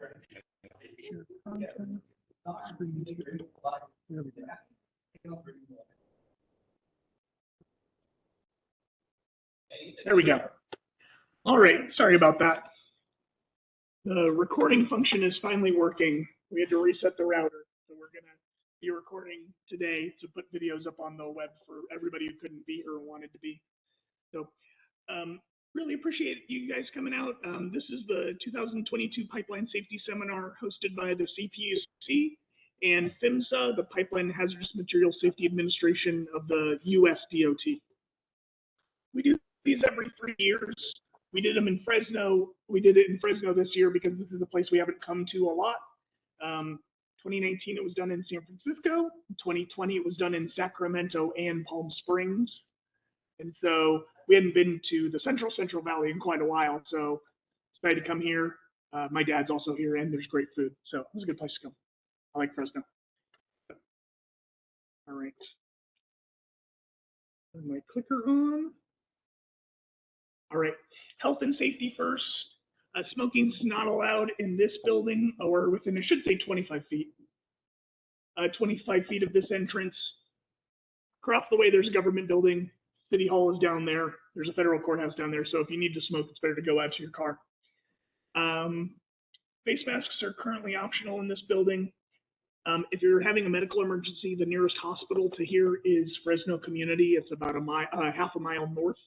Share content. Screen share. There we go. There we go. All right, sorry about that. The recording function is finally working. We had to reset the router, so we're gonna be recording today to put videos up on the web for everybody who couldn't be here or wanted to be. So really appreciate you guys coming out. This is the 2022 Pipeline Safety Seminar hosted by the CPUC and PHMSA, the Pipeline Hazardous Materials Safety Administration of the US DOT. We do these every 3 years. We did them in Fresno. We did it in Fresno this year because this is a place we haven't come to a lot. 2019, it was done in San Francisco. 2020, it was done in Sacramento and Palm Springs. And so we hadn't been to the Central Valley in quite a while. So decided to come here. My dad's also here, and there's great food. So it was a good place to come. I like Fresno. All right. Turn my clicker on. All right. Health and safety first. Smoking's not allowed in this building, or within, I should say, 25 feet. 25 feet of this entrance. Across the way, there's a government building. City Hall is down there. There's a federal courthouse down there. So if you need to smoke, it's better to go out to your car. Face masks are currently optional in this building. If you're having a medical emergency, the nearest hospital to here is Fresno Community. It's about half a mile north.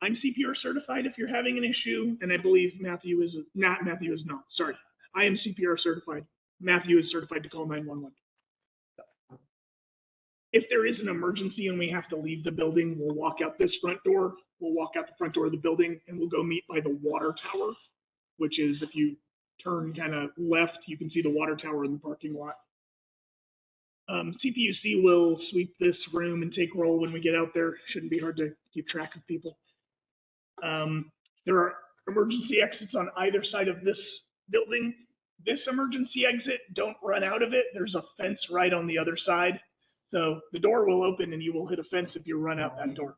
I'm CPR certified if you're having an issue, and I believe Matthew is not. Sorry, I am CPR certified. Matthew is certified to call 911. If there is an emergency and we have to leave the building, we'll walk out this front door. We'll walk out the front door of the building, and we'll go meet by the water tower, which is if you turn kind of left, you can see the water tower in the parking lot. CPUC will sweep this room and take roll when we get out there. Shouldn't be hard to keep track of people. There are emergency exits on either side of this building. This emergency exit, don't run out of it. There's a fence right on the other side. So the door will open and you will hit a fence if you run out that door.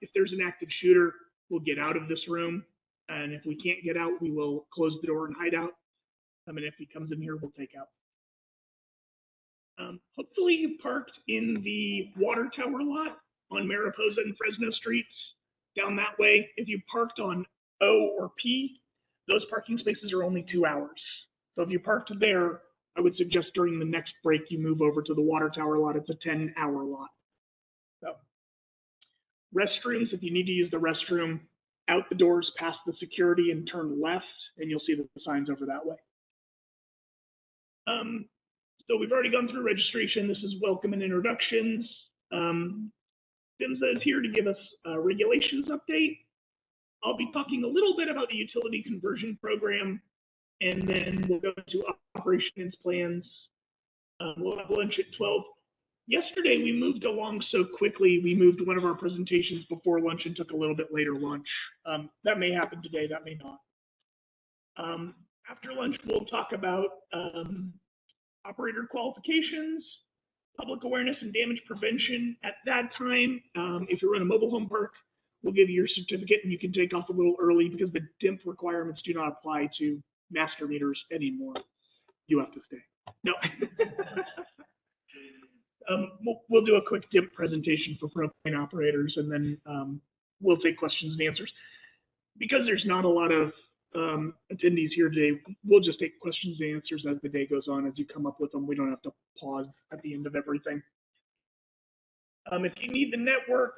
If there's an active shooter, we'll get out of this room. And if we can't get out, we will close the door and hide out. And if he comes in here, we'll take out. Hopefully you parked in the water tower lot on Mariposa and Fresno streets down that way. If you parked on O or P, those parking spaces are only 2 hours. So if you parked there, I would suggest during the next break you move over to the water tower lot. It's a 10-hour lot. So restrooms, if you need to use the restroom, out the doors past the security and turn left, and you'll see the signs over that way. So we've already gone through registration. This is welcome and introductions. PHMSA is here to give us a regulations update. I'll be talking a little bit about the utility conversion program, and then we'll go into operations plans. We'll have lunch at 12. Yesterday, we moved along so quickly, we moved one of our presentations before lunch and took a little bit later lunch. That may happen today, that may not. After lunch, we'll talk about operator qualifications, public awareness and damage prevention. At that time, if you're in a mobile home park, we'll give you your certificate and you can take off a little early because the DIMP requirements do not apply to master meters anymore. You have to stay. No. We'll do a quick DIMP presentation for propane operators, and then we'll take questions and answers. Because there's not a lot of attendees here today, we'll just take questions and answers as the day goes on, as you come up with them. We don't have to pause at the end of everything. If you need the network,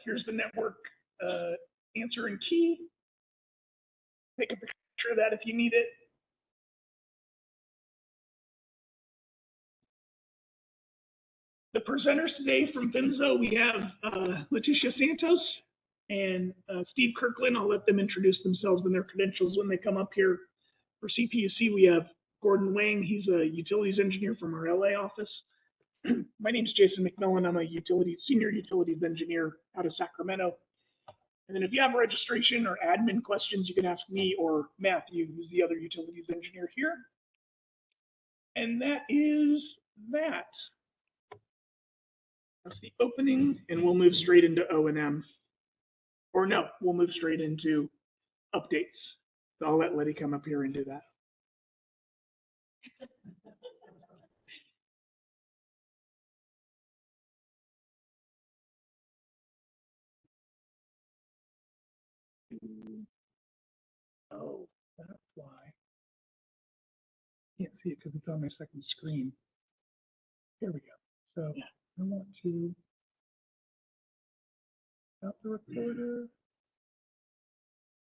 here's the network answer and key. Take a picture of that if you need it. The presenters today from PHMSA, we have Leticia Santos and Steve Kirkland. I'll let them introduce themselves and their credentials when they come up here. For CPUC, we have Gordon Wang. He's a utilities engineer from our LA office. My name is Jason McMillan. I'm a senior utilities engineer out of Sacramento. And then if you have registration or admin questions, you can ask me or Matthew, who's the other utilities engineer here. And that is that. That's the opening, and we'll move straight into O&M. Or no, we'll move straight into updates. So I'll let Letty come up here and do that. Oh, that's why. Can't see it because it's on my second screen. Here we go. So I want to stop the recorder.